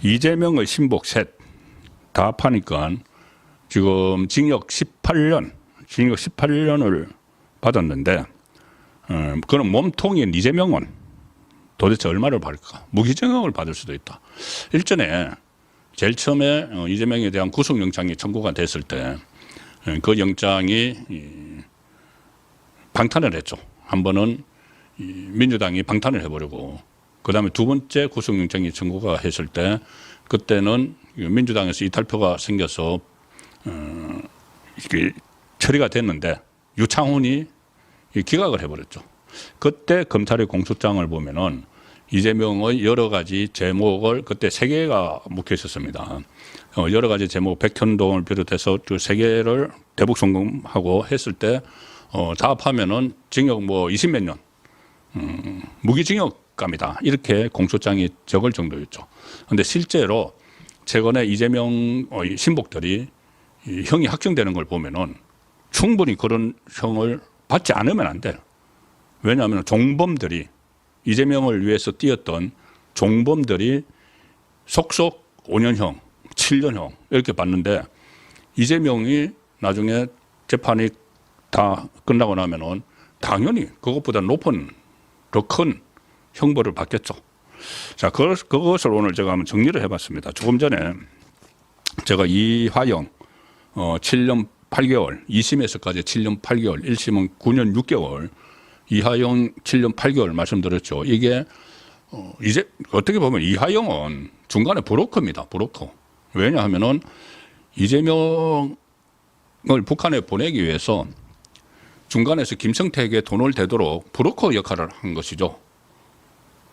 이재명의 신복 셋 다 합하니까 지금 징역 18년을 받았는데, 그럼 몸통인 이재명은 도대체 얼마를 받을까? 무기징역을 받을 수도 있다. 일전에 제일 처음에 이재명에 대한 구속영장이 청구가 됐을 때 그 영장이 방탄을 했죠. 한 번은 민주당이 방탄을 해버리고, 그 다음에 두 번째 구속영장이 청구가 했을 때 그때는 민주당에서 이탈표가 생겨서 이게 처리가 됐는데 유창훈이 기각을 해버렸죠. 그때 검찰의 공소장을 보면은 이재명의 여러 가지 제목을 그때 세 개가 묵혀 있었습니다. 여러 가지 제목, 백현동을 비롯해서 그 세 개를 대북 송금하고 했을 때 다 합하면은 징역 뭐 20몇 년, 무기징역감이다. 이렇게 공소장이 적을 정도였죠. 그런데 실제로 최근에 이재명의 신복들이 형이 확정되는 걸 보면은 충분히 그런 형을 받지 않으면 안 돼요. 왜냐하면 종범들이, 이재명을 위해서 뛰었던 종범들이 속속 5년형, 7년형 이렇게 받는데, 이재명이 나중에 재판이 다 끝나고 나면은 당연히 그것보다 높은 더 큰 형벌을 받겠죠. 자, 그것을 오늘 제가 한번 정리를 해봤습니다. 조금 전에 제가 이화영 7년 8개월, 2심에서까지 7년 8개월, 1심은 9년 6개월, 이화영 7년 8개월 말씀드렸죠. 이게 이제 어떻게 보면 이화영은 중간에 브로커입니다. 브로커. 왜냐하면은 이재명을 북한에 보내기 위해서 중간에서 김성태에게 돈을 대도록 브로커 역할을 한 것이죠.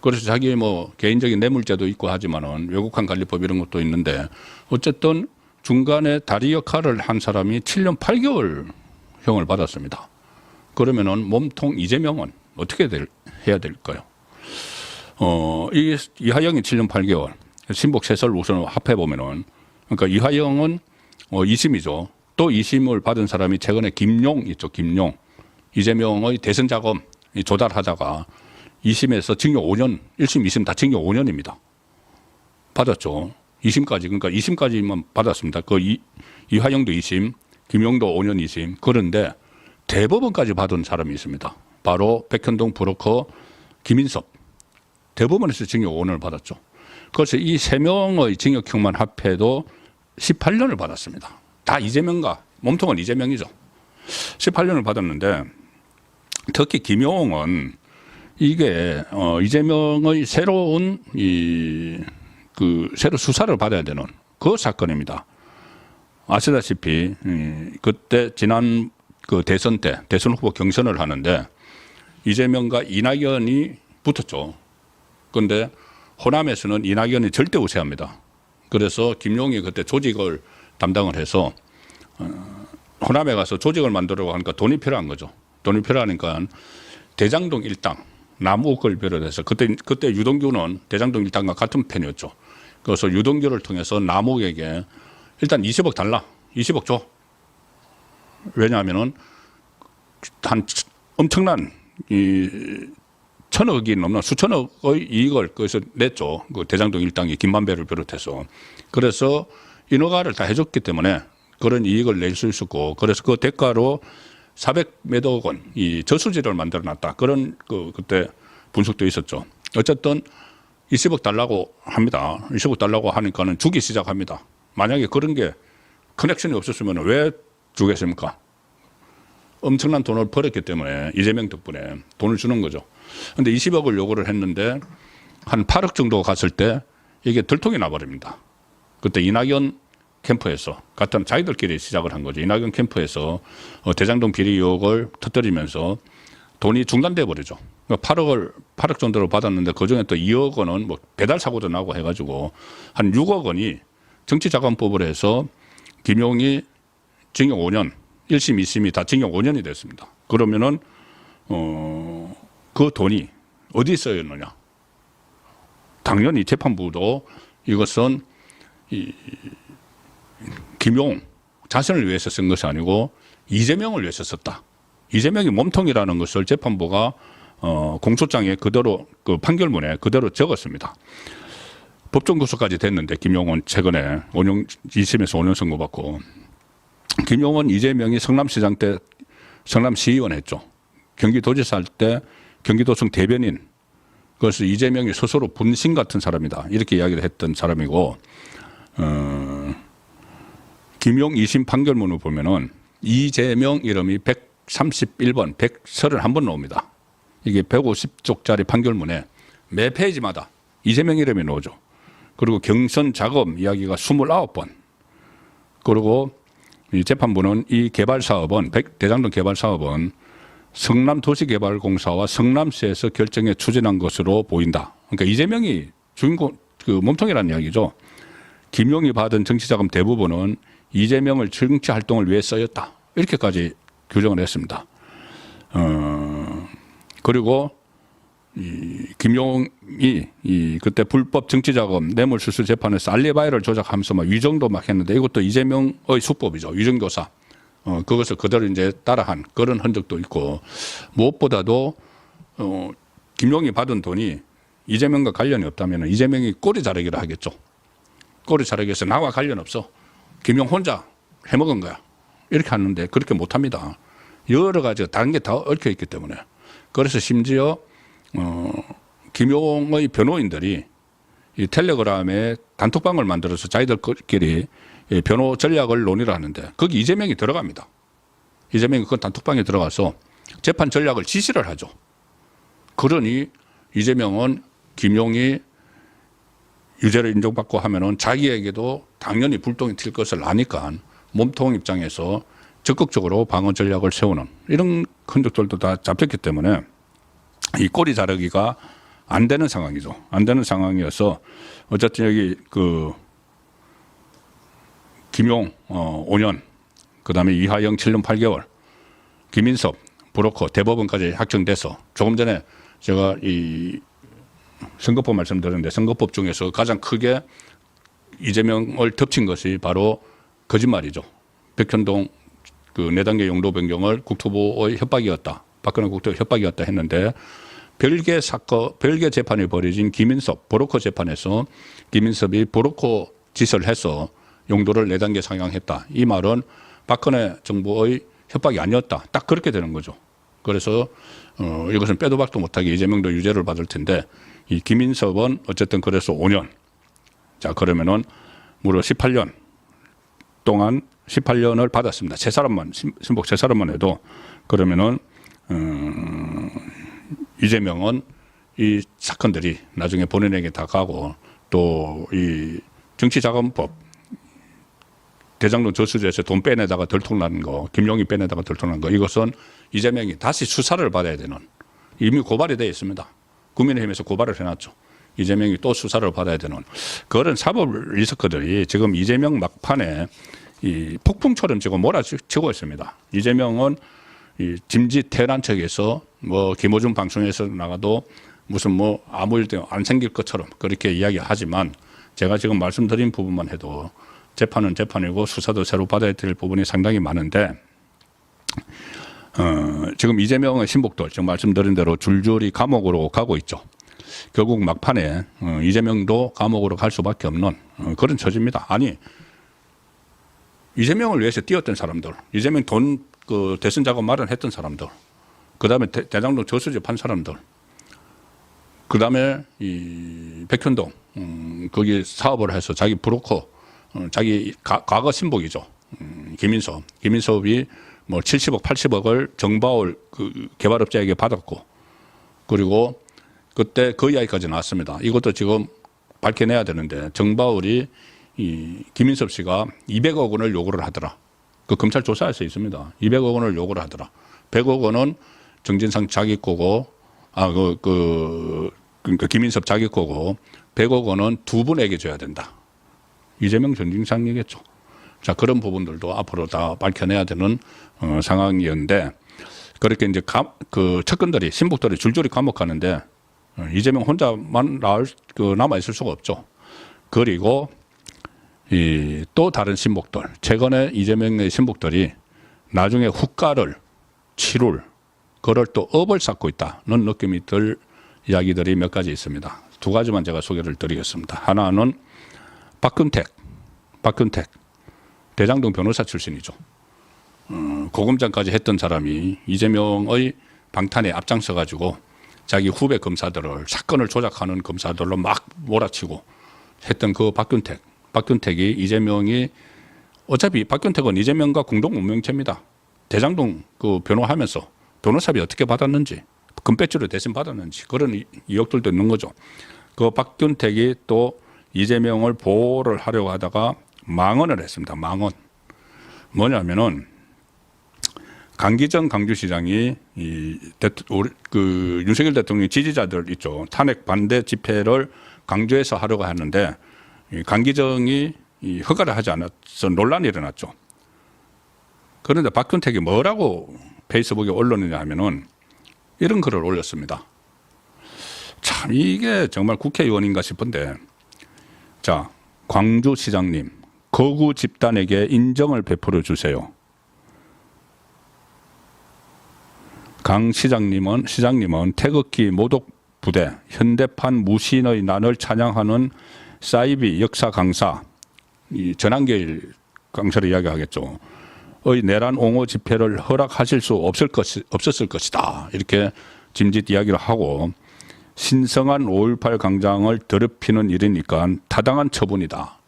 그래서 자기 뭐 개인적인 뇌물죄도 있고 하지만은 외국환 관리법 이런 것도 있는데, 어쨌든 중간에 다리 역할을 한 사람이 7년 8개월 형을 받았습니다. 그러면은 몸통 이재명은 어떻게 해야 될까요? 이화영이 7년 8개월, 신복 셋을 우선 합해 보면은, 그러니까 이화영은 2심이죠. 또 2심을 받은 사람이 최근에 김용 있죠. 김용. 이재명의 대선 자금 조달하다가 2심에서 징역 5년, 1심, 2심 다 징역 5년입니다. 받았죠. 2심까지, 그러니까 2심까지만 받았습니다. 그 이화영도 2심, 김용도 5년 2심. 그런데 대법원까지 받은 사람이 있습니다. 바로 백현동 브로커 김인섭. 대법원에서 징역 5년을 받았죠. 그래서 이 세 명의 징역형만 합해도 18년을 받았습니다. 다 이재명과 몸통은 이재명이죠. 18년을 받았는데, 특히 김용은 이게 이재명의 새로운 새로 수사를 받아야 되는 그 사건입니다. 아시다시피 그때 지난 그 대선 때 대선 후보 경선을 하는데 이재명과 이낙연이 붙었죠. 그런데 호남에서는 이낙연이 절대 우세합니다. 그래서 김용이 그때 조직을 담당을 해서 호남에 가서 조직을 만들려고 하니까 돈이 필요한 거죠. 돈이 필요하니까 대장동 일당, 남욱을 비롯해서 그때 유동규는 대장동 일당과 같은 편이었죠. 그래서 유동규를 통해서 남욱에게 일단 20억 달라. 20억 줘. 왜냐하면은 한 엄청난 천억이 넘는 수천억의 이익을 거기서 냈죠. 그 대장동 일당이 김만배를 비롯해서. 그래서 인허가를 다 해줬기 때문에 그런 이익을 낼 수 있었고, 그래서 그 대가로 400몇억 원 이 저수지를 만들어 놨다. 그런 그때 분석도 있었죠. 어쨌든 20억 달라고 합니다. 20억 달라고 하니까는 주기 시작합니다. 만약에 그런 게 커넥션이 없었으면 왜 주겠습니까? 엄청난 돈을 벌었기 때문에 이재명 덕분에 돈을 주는 거죠. 그런데 20억을 요구를 했는데 한 8억 정도 갔을 때 이게 들통이 나버립니다. 그때 이낙연 캠프에서 같은 자기들끼리 시작을 한 거죠. 이낙연 캠프에서 대장동 비리 의혹을 터뜨리면서 돈이 중단돼 버리죠. 8억 정도로 받았는데 그중에 또 2억 원은 뭐 배달 사고도 나고 해가지고 한 6억 원이 정치자금법을 해서 김용이 징역 5년, 1심, 2심이 다 징역 5년이 됐습니다. 그러면은 그 돈이 어디 쓰였느냐? 당연히 재판부도 이것은 김용 자신을 위해서 쓴 것이 아니고 이재명을 위해서 썼다. 이재명이 몸통이라는 것을 재판부가 공소장에 그대로 그 판결문에 그대로 적었습니다. 법정 구속까지 됐는데 김용원 최근에 2심에서 5년 선고받고 김용원 이재명이 성남시장 때 성남시의원 했죠. 경기도지사 할 때 경기도청 대변인 그것을 이재명이 스스로 분신 같은 사람이다 이렇게 이야기를 했던 사람이고 김용 2심 판결문을 보면은 이재명 이름이 131번 131번 나옵니다. 이게 150쪽짜리 판결문에 매 페이지마다 이재명 이름이 나오죠. 그리고 경선 작업 이야기가 29번. 그리고 이 재판부는 이 개발 사업은 대장동 개발 사업은 성남도시개발공사와 성남시에서 결정해 추진한 것으로 보인다. 그러니까 이재명이 주인공 그 몸통이라는 이야기죠. 김용이 받은 정치자금 대부분은 이재명을 정치 활동을 위해 쓰였다. 이렇게까지 규정을 했습니다. 그리고 이 김용이 그때 불법 정치자금 뇌물수수 재판에서 알리바이를 조작하면서 막 위정도 막 했는데 이것도 이재명의 수법이죠. 위정교사. 그것을 그대로 이제 따라한 그런 흔적도 있고 무엇보다도 김용이 받은 돈이 이재명과 관련이 없다면 이재명이 꼬리 자르기를 하겠죠. 꼬리 자르기에서 나와 관련 없어. 김용 혼자 해먹은 거야. 이렇게 하는데 그렇게 못합니다. 여러 가지가 다른 게 다 얽혀 있기 때문에. 그래서 심지어 김용의 변호인들이 이 텔레그램에 단톡방을 만들어서 자기들끼리 변호 전략을 논의를 하는데 거기 이재명이 들어갑니다. 이재명이 그 단톡방에 들어가서 재판 전략을 지시를 하죠. 그러니 이재명은 김용이 유죄를 인정받고 하면은 자기에게도 당연히 불똥이 튈 것을 아니까 몸통 입장에서 적극적으로 방어 전략을 세우는 이런 흔적들도 다 잡혔기 때문에 이 꼬리 자르기가 안 되는 상황이죠. 안 되는 상황이어서 어쨌든 여기 그 김용 5년, 그다음에 이하영 7년 8개월, 김인섭 브로커 대법원까지 확정돼서 조금 전에 제가 이 선거법 말씀드렸는데 선거법 중에서 가장 크게 이재명을 덮친 것이 바로 거짓말이죠. 백현동 그 4단계 용도 변경을 국토부의 협박이었다. 박근혜 국토부의 협박이었다 했는데 별개 사건, 별개 재판이 벌어진 김인섭 브로커 재판에서 김인섭이 브로커 짓을 해서 용도를 4단계 상향했다. 이 말은 박근혜 정부의 협박이 아니었다. 딱 그렇게 되는 거죠. 그래서 이것은 빼도 박도 못하게 이재명도 유죄를 받을 텐데 이 김인섭은 어쨌든 그래서 5년. 자 그러면은 무려 18년 동안 18년을 받았습니다. 세 사람만 신복 세 사람만 해도 그러면은 이재명은 이 사건들이 나중에 본인에게 다 가고 또 이 정치자금법 대장동 저수지에서 돈 빼내다가 들통나는 거, 김용이 빼내다가 들통난 거 이것은 이재명이 다시 수사를 받아야 되는 이미 고발이 되어 있습니다. 국민의힘에서 고발을 해놨죠. 이재명이 또 수사를 받아야 되는 그런 사법 리스크들이 지금 이재명 막판에 이 폭풍처럼 지금 몰아치고 있습니다. 이재명은 이 짐짓 태어난 척에서 뭐 김어준 방송에서 나가도 무슨 뭐 아무 일도 안 생길 것처럼 그렇게 이야기하지만 제가 지금 말씀드린 부분만 해도 재판은 재판이고 수사도 새로 받아야 될 부분이 상당히 많은데 지금 이재명의 신복들 지금 말씀드린 대로 줄줄이 감옥으로 가고 있죠. 결국 막판에 이재명도 감옥으로 갈 수밖에 없는 그런 처지입니다. 아니 이재명을 위해서 뛰었던 사람들, 이재명 돈 그 대선 자금 마련했던 사람들, 그 다음에 대장동 저수지 판 사람들, 그 다음에 이 백현동 거기 사업을 해서 자기 브로커, 자기 과거 신복이죠. 김인섭이 뭐 70억, 80억을 정바울 그 개발업자에게 받았고, 그리고 그때 그 이야기까지 나왔습니다. 이것도 지금 밝혀내야 되는데 정바울이 이 김인섭 씨가 200억 원을 요구를 하더라. 그 검찰 조사에서 있습니다. 200억 원을 요구를 하더라. 100억 원은 정진상 자기 거고, 그러니까 김인섭 자기 거고, 100억 원은 두 분에게 줘야 된다. 이재명 정진상이겠죠. 자, 그런 부분들도 앞으로 다 밝혀내야 되는 상황이었는데, 그렇게 이제 그 측근들이, 신복들이 줄줄이 감옥 가는데, 이재명 혼자만 남아 있을 수가 없죠. 그리고 또 다른 신복들, 최근에 이재명의 신복들이 나중에 후가를 치룰 그걸 또 업을 쌓고 있다는 느낌이 들 이야기들이 몇 가지 있습니다. 두 가지만 제가 소개를 드리겠습니다. 하나는 박균택 대장동 변호사 출신이죠. 고검장까지 했던 사람이 이재명의 방탄에 앞장서 가지고 자기 후배 검사들을 사건을 조작하는 검사들로 막 몰아치고 했던 그 박균택이 이재명이 어차피 박균택은 이재명과 공동 운명체입니다. 대장동 그 변호하면서 변호사비 어떻게 받았는지 금배지로 대신 받았는지 그런 의혹들도 있는 거죠. 그 박균택이 또 이재명을 보호를 하려고 하다가 망언을 했습니다. 망언. 뭐냐면은 강기정 강주시장이 그 윤석열 대통령 지지자들 있죠. 탄핵 반대 집회를 강주에서 하려고 하는데 강기정이 허가를 하지 않아서 논란이 일어났죠. 그런데 박균택이 뭐라고 페이스북에 올렸느냐 하면은 이런 글을 올렸습니다. 참 이게 정말 국회의원인가 싶은데, 자, 광주시장님 거구 집단에게 인정을 베풀어 주세요. 강 시장님은 태극기 모독 부대 현대판 무신의 난을 찬양하는 사이비 역사 강사 이 전한길 강사를 이야기하겠죠. 의 내란 옹호 집회를 허락하실 수 없었을 것이다. 이렇게 짐짓 이야기를 하고 신성한 5.18 광장을 더럽히는 일이니까 타당한 처분이다.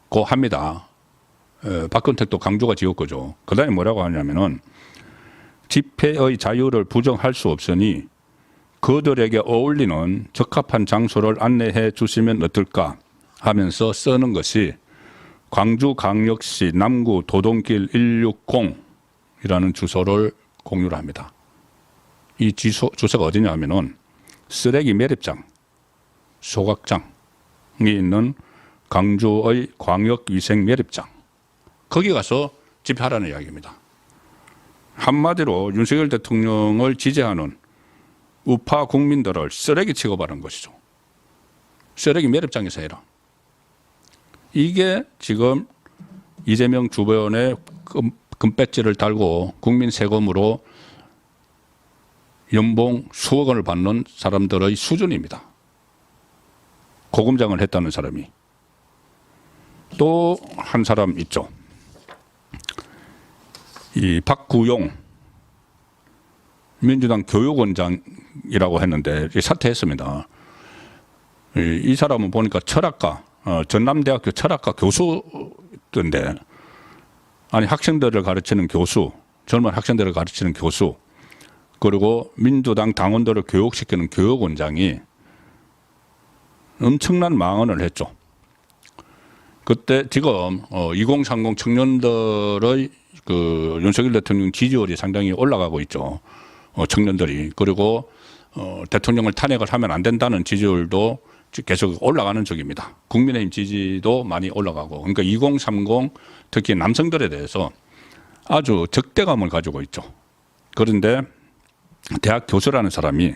고 합니다. 박근택도 강조가 지을 거죠. 그 다음에 뭐라고 하냐면은 집회의 자유를 부정할 수 없으니 그들에게 어울리는 적합한 장소를 안내해 주시면 어떨까 하면서 쓰는 것이 광주광역시 남구 도동길 160이라는 주소를 공유를 합니다. 이 주소가 어디냐 하면은 쓰레기 매립장, 소각장이 있는 광주의 광역위생 매립장. 거기 가서 집회하라는 이야기입니다. 한마디로 윤석열 대통령을 지지하는 우파 국민들을 쓰레기 취급하는 것이죠. 쓰레기 매립장에서 해라. 이게 지금 이재명 주변에 금배지를 달고 국민 세금으로 연봉 수억 원을 받는 사람들의 수준입니다. 고검장을 했다는 사람이. 또 한 사람 있죠. 이 박구용 민주당 교육원장이라고 했는데 사퇴했습니다. 이 사람은 보니까 철학과 전남대학교 철학과 교수던데, 아니 학생들을 가르치는 교수, 젊은 학생들을 가르치는 교수, 그리고 민주당 당원들을 교육시키는 교육원장이 엄청난 망언을 했죠. 그때 지금 2030 청년들의 그 윤석열 대통령 지지율이 상당히 올라가고 있죠. 청년들이. 그리고 대통령을 탄핵을 하면 안 된다는 지지율도 계속 올라가는 쪽입니다. 국민의힘 지지도 많이 올라가고. 그러니까 2030 특히 남성들에 대해서 아주 적대감을 가지고 있죠. 그런데 대학 교수라는 사람이,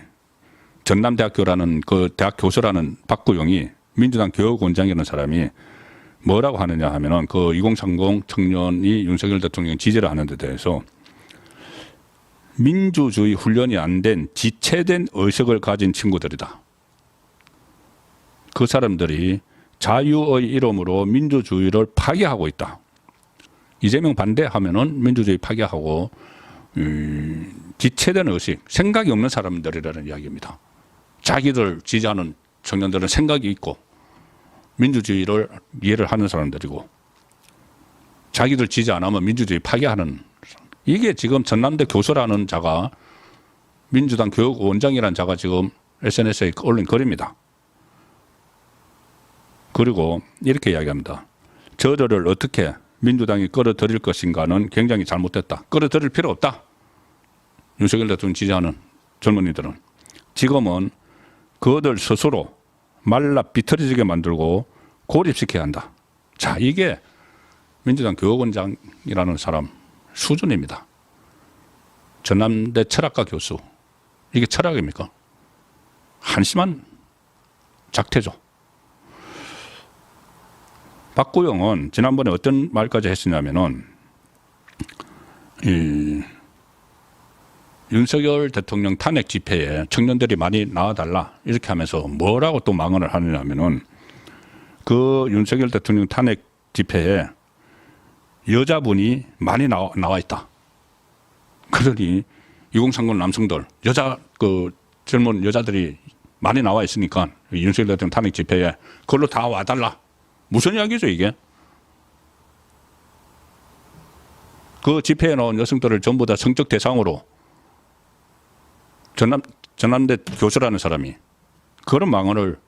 전남대학교라는 그 대학 교수라는 박구용이 민주당 교육원장이라는 사람이 뭐라고 하느냐 하면은 그 2030 청년이 윤석열 대통령 지지를 하는 데 대해서 민주주의 훈련이 안 된 지체된 의식을 가진 친구들이다. 그 사람들이 자유의 이름으로 민주주의를 파괴하고 있다. 이재명 반대하면은 민주주의 파괴하고 지체된 의식, 생각이 없는 사람들이라는 이야기입니다. 자기들 지지하는 청년들은 생각이 있고 민주주의를 이해를 하는 사람들이고 자기들 지지 안 하면 민주주의 파괴하는, 이게 지금 전남대 교수라는 자가, 민주당 교육원장이라는 자가 지금 SNS에 올린 글입니다. 그리고 이렇게 이야기합니다. 저들을 어떻게 민주당이 끌어들일 것인가는 굉장히 잘못됐다. 끌어들일 필요 없다. 윤석열 대통령 지지하는 젊은이들은 지금은 그들 스스로 말라 비틀어지게 만들고 고립시켜야 한다. 자, 이게 민주당 교육원장이라는 사람 수준입니다. 전남대 철학과 교수. 이게 철학입니까? 한심한 작태죠. 박구영은 지난번에 어떤 말까지 했었냐면은 윤석열 대통령 탄핵 집회에 청년들이 많이 나와달라 이렇게 하면서 뭐라고 또 망언을 하느냐면은 그 윤석열 대통령 탄핵 집회에 여자분이 많이 나와 있다. 그러니 2030 남성들 그 젊은 여자들이 많이 나와 있으니까 윤석열 대통령 탄핵 집회에 그걸로 다 와달라. 무슨 이야기죠 이게? 그 집회에 나온 여성들을 전부 다 성적 대상으로 전남대 교수라는 사람이 그런 망언을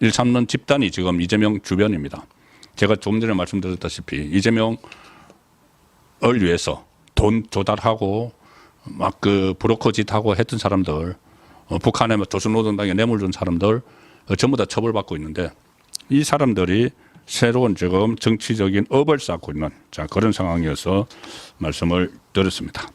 일삼는 집단이 지금 이재명 주변입니다. 제가 조금 전에 말씀드렸다시피 이재명을 위해서 돈 조달하고 막 그 브로커 짓하고 했던 사람들, 북한에 조선노동당에 뇌물 준 사람들 전부 다 처벌받고 있는데 이 사람들이 새로운 지금 정치적인 업을 쌓고 있는 그런 상황이어서 말씀을 드렸습니다.